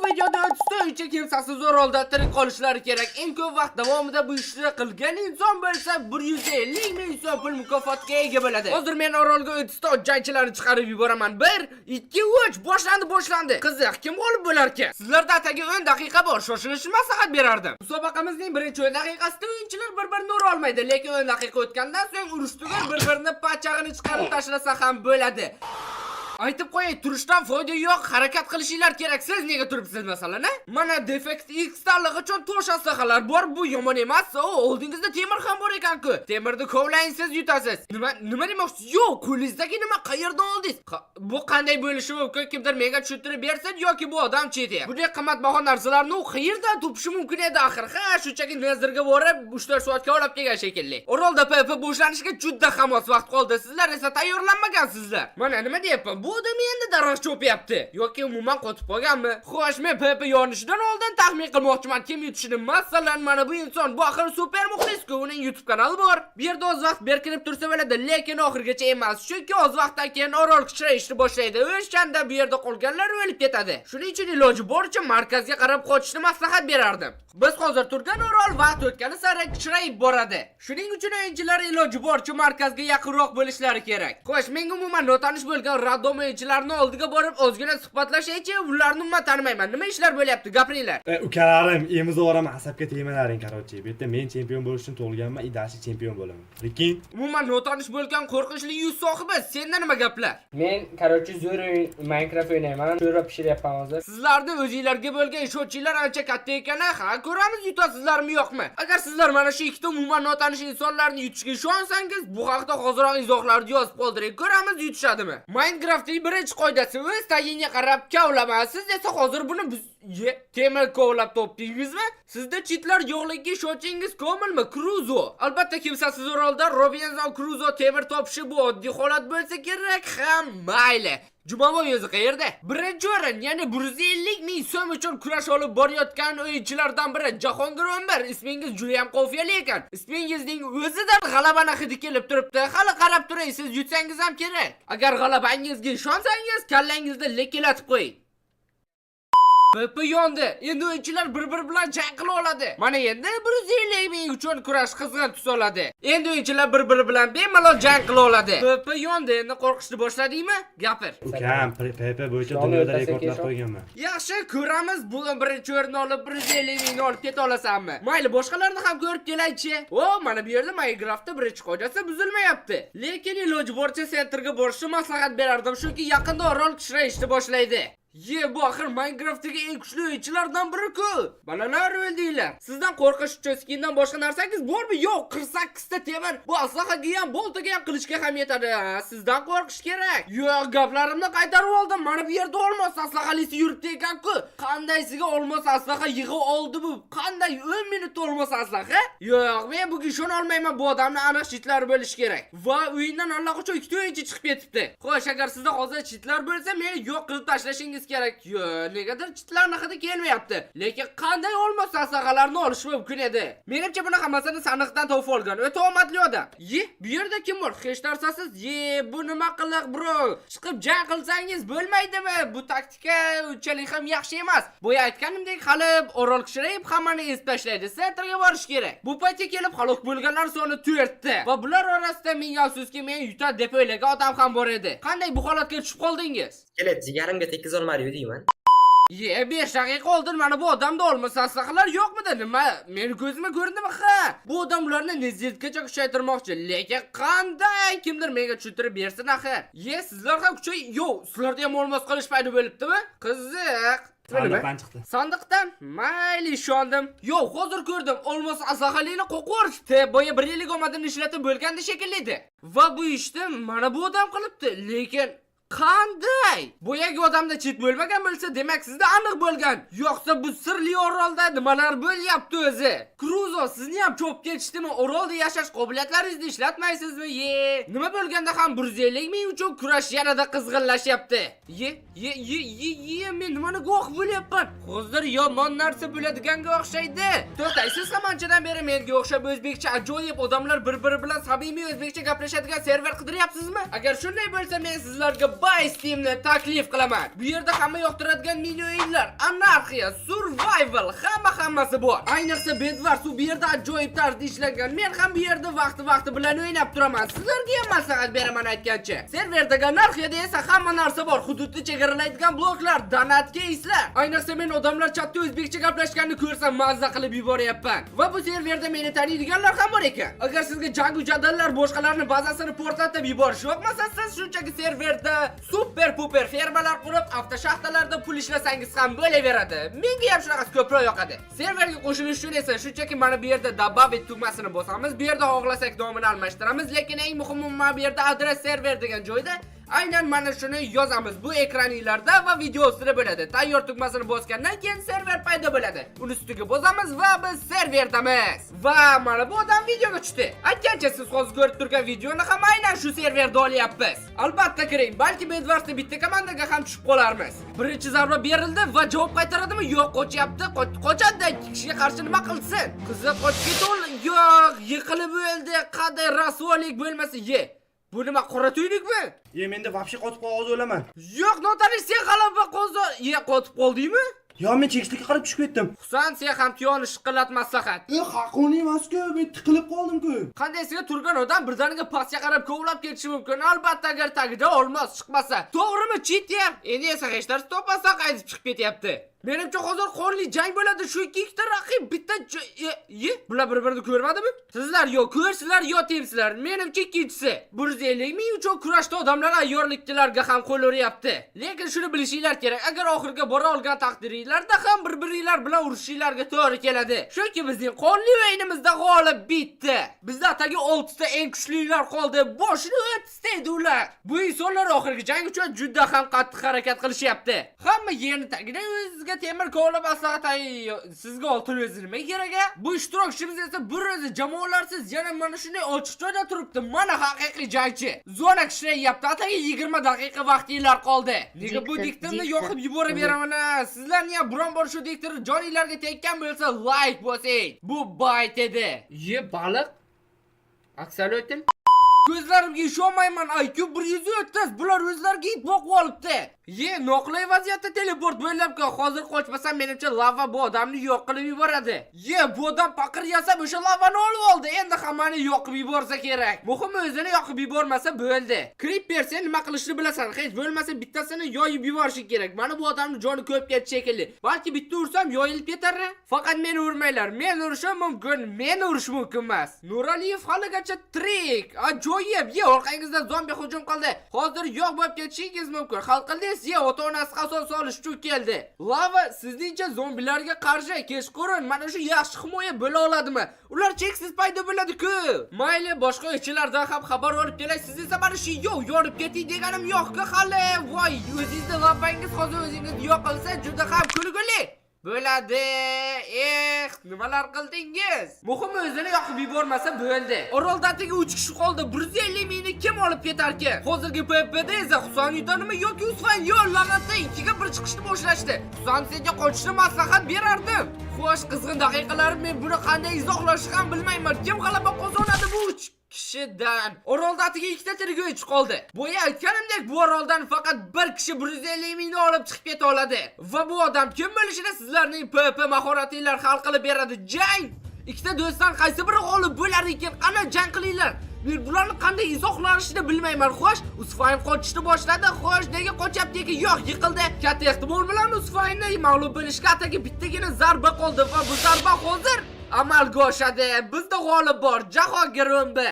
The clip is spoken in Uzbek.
videoda o'tishda kimsasiz orolda tirik qolishlari kerak. Eng ko'p vaqt davomida bu ishni qilgan inson bo'lsa 150 ming so'm pul mukofotiga ega bo'ladi. Hozir men orolga o'tishda jangchilarni chiqarib yuboraman. 1, 2, 3 boshlandi. Qiziq, kim g'olib bo'lar ekan? Sizlarda ataga 10 daqiqa bor. Shoshilishni maslahat berardim. Musobaqamizning birinchi 10 daqiqasida o'yinchilar bir-birini ura olmaydi, lekin 10 daqiqa o'tgandan so'ng urushtugar bir-birini pachag'ini chiqarib tashlasa ham bo'ladi. Aytib qo'yay, turishdan foyda yo'q, harakat qilishinglar kerak. Siz nega turibsiz masalan, a? Mana Defect X tanlig'i uchun to'sh aslahalar bor, bu yomon emas. Oldingizda temir ham bor ekan-ku. Temirni kovlang, siz yutasiz. Nima demoqchisiz? Yo'q, qo'lingizdagi nima qayerdan oldingiz? Bu qanday bo'lishi mumkin? Kimdir menga tushuntirib bersin yoki bu odam cheti. Bunday qimmatbaho narsalarni u qayerdan topishi mumkin edi axir? Ha, shunchaki nazarga borib 3-4 soatga olib kelgan shekilli. Orolda PP boshlanishga juda hammos vaqt qoldi. Sizlar esa tayyorlanmagansizlar. Mana nima deyapman? Bu odam endi daraxt cho'pyapti yoki umuman qotib qolganmi? Xo'sh, men PP yonishidan oldin taxmin qilmoqchiman kim yutishini. Masalan, mana bu inson bu axir super muxlis-ku, uning YouTube kanali bor. Bu yerda o'z vaqt berkinib tursa bo'ladi, lekin oxirgacha emas. Chunki o'z vaqtdan keyin orol kichrayishni boshlaydi. O'shanda bu yerda qolganlar o'lib ketadi. Shuning uchun iloji boricha markazga qarab qochishni maslahat berardim. Biz hozir turgan orol vaqt o'tgani sari kichrayib boradi. Shuning uchun o'yinchilar iloji boricha markazga yaqinroq bo'lishlari kerak. Xo'sh, menga umuman notanish bo'lgan random o'yinchilarni oldiga borib ozgina suhbatlashaychi. Ularni umuman tanimayman. Nima ishlar bo'lyapti? Gapiringlar. Ukalarim, emizoraman, asabga tegmalaring, qarochi. Bu yerda men chempion bo'lish uchun tug'ilganman, idashi chempion bo'laman. Lekin umuman notanish bo'lgan qo'rqinchli yuz sohibi, senda nima gaplar? Men qarochi zo'r Minecraft o'ynayman. Sho'ra pishiryapman hozir. Sizlarni o'zingizlarga bo'lgan ishonchinglar ancha katta ekan, ha? Ko'ramiz yutasizlarmi yo'qmi? Agar sizlar mana shu ikkita umuman notanish insonlarni yutishga ishonsangiz, bu haqda hozirroq izohlarni yozib qoldiring. Ko'ramiz yutishadimi? Minecraftning birinchi qoidasi o'z tayinga qarab kavlamasiz esa hozir buni temir kovlab topdingizmi? Sizda cheatlar yo'qligiga ishonchingiz komilmi? Cruzo. Albatta kimsasiz orolda Robinson Cruzo temir topishi bu oddiy holat bo'lsa kerak, ham mayli. Jumaboy o'zi qayerda? Birinchi o'rin, ya'ni 150 ming so'm uchun kurash olib borayotgan o'yinchilardan biri Jahongir Umar. Ismingiz juda ham qofiyali ekan. Ismingizning o'zidan g'alabani hidi kelib turibdi. Hali qarab turaysiz, yutsangiz ham kerak. Agar g'alabangizga ishonsangiz, kallangizda lekelatib qo'ying. PP yondi. Endi o'yinchilar bir-biri bilan jang qila oladi. Mana endi 150 ming uchun kurash qizg'in tus oladi. Endi o'yinchilar bir-biri bilan bemalol jang qila oladi. PP yondi. Endi qo'rqishni boshladingmi? Gapir. ukam PP bo'yicha dunyoda rekordlar qo'yganman. Yaxshi, ko'ramiz. Bugun birinchi o'rinni olib 150 mingni olib keta olasanmi? Mayli, boshqalarni ham ko'rib kelaychi. Mana bu yerda Minecraftda birinchi qoidasi buzilmayapti. Lekin iloji boricha sentrga borishni maslahat berardim, chunki yaqinda orol kichrayishni boshlaydi. Bu axir Minecraftdagi eng kuchli o'yinchilardan biri-ku. Balalar o'ldinglar. Sizdan qo'rqish uchun skindan boshqa narsangiz bormi? Yo'q, 48 ta temir. Bu aslahaga ham, boltaga ham qilishga ham yetadi. Sizdan qo'rqish kerak. Yo'q, gaplarimni qaytarib oldim. Mana bu yerda olmos aslahalisi yuribdi ekan-ku. Qandaysiga olmos aslaha yig'i oldi bu? Qanday 10 minutda olmos aslaha? Yo'q, men bugun ishona olmayman. Bu odamning aniq cheatlari bo'lishi kerak. Va o'yindan allaqachon ikkita o'yinchi chiqib ketibdi. Xo'sh, agar sizda hozir cheatlar bo'lsa, meni yo'q qilib tashlashingiz kerak. Negadir cheatlarning hidi kelmayapti. Lekin qanday olmos aslahalarni olish mumkin edi? Menimcha buni hammasini saniqdan topib olgan. O'ta omadli odam. Bu yerda kim bor? Hech narsasiz. Bu nima qiliq, bro? Chiqib jang qilsangiz bo'lmaydimi? Bu taktika unchalik ham yaxshi emas. Bo'ya aytganimdek, hali orol kichrayib hammani ezib tashlaydi. Sentrga borish kerak. Bu paytga kelib halok bo'lganlar soni 4 ta. Va bular orasida menga afsuski men yutadi deb o'ylagan odam ham bor edi. Qanday bu holatga tushib qoldingiz? Kelet, jigarimga tekkiz olmadi deyman. 5 daqiqa oldin mana bu odamda olmasa aslahalar yo'qmidi? Nima? Meni ko'zimga ko'rindimi? Ha, bu odam ularni neziltgacha kuchaytirmoqchi. Lekin qanday? Kimdir menga tushuntirib bersin axir. Sizlar ham kuchay. Yo'q, sizlarda ham olmos qilish paydo bo'libdimi? Qiziq. Sandiqdan chiqdi. Sandiqdan? Mayli, ishondim. Yo'q, hozir ko'rdim. Olmos aslahalini qo'qorishdi. Boya 1 yillik omadini ishlatib bo'lganda shekilli edi. Va bu ishni mana bu odam qilibdi. Lekin qanday? Boyagi odamda cheat bo'lmagan bo'lsa, demak sizda aniq bo'lgan. Yo'qsa bu sirli orolda nimalar bo'lyapti o'zi? Cruzo, sizni ham cho'p ketishdimi? Orolda yashash qobiliyatlaringizni ishlatmaysizmi? Nima bo'lganda ham 150 ming uchun kurash yanada qizg'inlashyapti. Men nimani guvoh bo'lyapman? Hozir yomon narsa bo'ladiganga o'xshaydi. To'xtaysiz, qamanchadan beri menga o'xshab o'zbekcha ajoyib odamlar bir-biri bilan samimiy o'zbekcha gaplashadigan server qidiryapsizmi? Agar shunday bo'lsa, men sizlarga Buy Steam'ni taklif qilaman. Bu yerda hamma yoqtiradigan mini o'yinlar, anarxiya, survival, hammasi bor. Ayniqsa Bedwars bu yerda ajoyib tarzda ishlangan. Men ham bu yerda vaqti bilan o'ynab turaman. Sizlarga ham maslahat beraman aytgancha. Serverdagi anarxiyada esa hamma narsa bor. Hududni chegaralaydigan bloklar, donat keyslar. Ayniqsa men odamlar chatda o'zbekcha gaplashganini ko'rsam mazza qilib yuboryapman. Va bu serverda meni taniydiganlar ham bor ekan. Agar sizga jangu jadallar boshqalarning bazasini portlatib yuborish yoqmasa, siz shunchaki serverda super puper fermalar qurib, avtoshaxtalarda pul ishlasangiz ham bo'laveradi. Menga ham shunaqasi ko'proq yoqadi. Serverga qo'shilish uchun esa shunchaki mana bu yerda добавить tugmasini bosamiz. Bu yerda xohlasak nomini almashtiramiz, lekin eng muhimi mana bu yerda adres server degan joyda aynan mana shuni yozamiz. Bu ekraninglarda va video ustida bo'ladi. Tayyor tugmasini bosgandan keyin server paydo bo'ladi. Uni ustiga bosamiz va biz serverdamiz. Va mana bu odam videoga tushdi. Aytgancha siz hozir ko'rib turgan videoni ham aynan shu serverda olyapmiz. Albatta kiring, balki Bedwarsda bitta komandaga ham tushib qolarmiz. Birinchi zarba berildi va javob qaytaradimi? Yo'q, qochyapti. Qochadi, ikki kishiga qarshi nima qilsin? Qizi qochib ketdi. Yo'q, yiqilib o'ldi. Qanday rasvolik bo'lmasa, ye. Bu nima qora tuylikmi? Menda vobshe qotib qoldi o'laman. Yo'q, notariy sen g'alaba qozon. Qotib qoldingmi? Yo, men chekishlikka qarab tushib ketdim. Husan, sen ham tuyoni shiqillat maslahat. Haqqoniy emas-ku, men tiqilib qoldim-ku. Qanday sizga turgan odam birdaniga pastga qarab kovlab ketishi mumkin. Albatta agar tagida olmos chiqmasa. To'g'rimi, cheatyap? Endi esa hech narsa topmasa qaytib chiqib ketyapti. Menimcha hozir qonli jang bo'ladi. Shu ikkita raqib bitta bular bir-birini ko'rmadimi? Sizlar yo ko'rsizlar yo temsizlar. Menimcha ikkinchisi. 150 ming uchun kurashda odamlar ayyorlikchilarga ham qo'l uryapti. Lekin shuni bilishinglar kerak. Agar oxirga bora olgan taqdiringlarda ham bir-biringlar bilan urushinglarga to'g'ri keladi. Chunki bizning qonli o'yinimizda g'olib bitdi. Bizda tagi 6 ta eng kuchlilar qoldi. Boshini o'tistaydi ular. Bu insonlar oxirgi jang uchun juda ham qattiq harakat qilishyapti. Hamma yerni tagida o'zizga temir kovlab maslahat sizga oltin o'zi nima kerak? Bu ishtirokchimiz esa bir o'zi jamoalarsiz yana mana shunday ochiq joyda turibdi. Mana haqiqiy jangchi. Zona ishlayapti. Ataga 20 daqiqa vaqtinglar qoldi. Nega bu diktorni yoqib yuboraveraman? Sizlarni ham biron bor shu diktor joninglarga tekkan bo'lsa like bosing. Bu bayt edi. Baliq. Aksalyotin. Ko'zlarimga ishonmayman. IQ 130. Bular o'zlariga it boqib olibdi. Noqulay vaziyatda teleport bo'ylabki, hozir qochmasam menimcha lava bu odamni yo'q qilib yuboradi. Bu odam paqir yasab o'sha lavani olib oldi. Endi hammani yoqib yuborsa kerak. Muhimi o'zini yoqib yubormasa bo'ldi. Creeper sen nima qilishni bilasan. Hech bo'lmasa bittasini yoyib yuborish kerak. Mana bu odamning joni ko'p ketdi shekilli. Balki bitta ursam yoyilib ketar. Faqat meni urmanglar. Men urishim mumkin, meni urish mumkin emas. Nuraliyev haligacha tirik. Ajoyib. Orqangizda zombi hujum qildi. Hozir yo'q bo'lib ketishingiz mumkin. Hal qildingiz. Ota-onasi qasos solish uchun keldi. Lava sizningcha zombilarga qarshi kechqurun mana shu yaxshi himoya bo'la oladimi? Ular cheksiz paydo bo'ladi-ku. Mayli, boshqa ishchilardan ham xabar olib kelay. Siz esa mana shu yo'q, yorib keting deganim yo'q-ku hali. Voy, o'zingizning lavangiz hozir o'zingizni yo'q qilsa juda ham kulguli bo'ladi. Nimalar qildingiz? Muhimi o'zini yoqib yubormasa bo'ldi. Oroldagi 3 kishi qoldi. 150 mingni kim olib ketarkan? Hozirgi PvPda esa Husan yutanimi yoki Usfan yo'q lag'atda 2 ga 1 chiqishni boshlashdi. Husan senga qochishni maslahat berardim. Xo'sh, qizg'in daqiqalarim, men buni qanday izohlashni ham bilmayman. Kim g'alaba qozonadi bu 3 kishidan? Oroldagi 2 ta tirgovchi qoldi. Bo'ya aytganimdek, bu oroldan faqat 1 kishi 150 mingni olib chiqib keta oladi. Va bu odam kim bo'lishini sizlarning PvP mahoratinglar hal qilib beradi. Jang! Ikkita do'stdan qaysi biri g'olib bo'lar ekan? Qani jang qilinglar. Men bularni qanday izohlanishini bilmayman. Xo'sh, Usfayn qochishni boshladi. Xo'sh, nega qochyapti ekan? Yo'q, yiqildi. Katta ehtimol bilan Usfaynni mag'lub bo'lishga ataga bittagina zarba qoldi va bu zarba hozir amalga oshadi. Bizda g'olib bor. Jahongir O'mbi.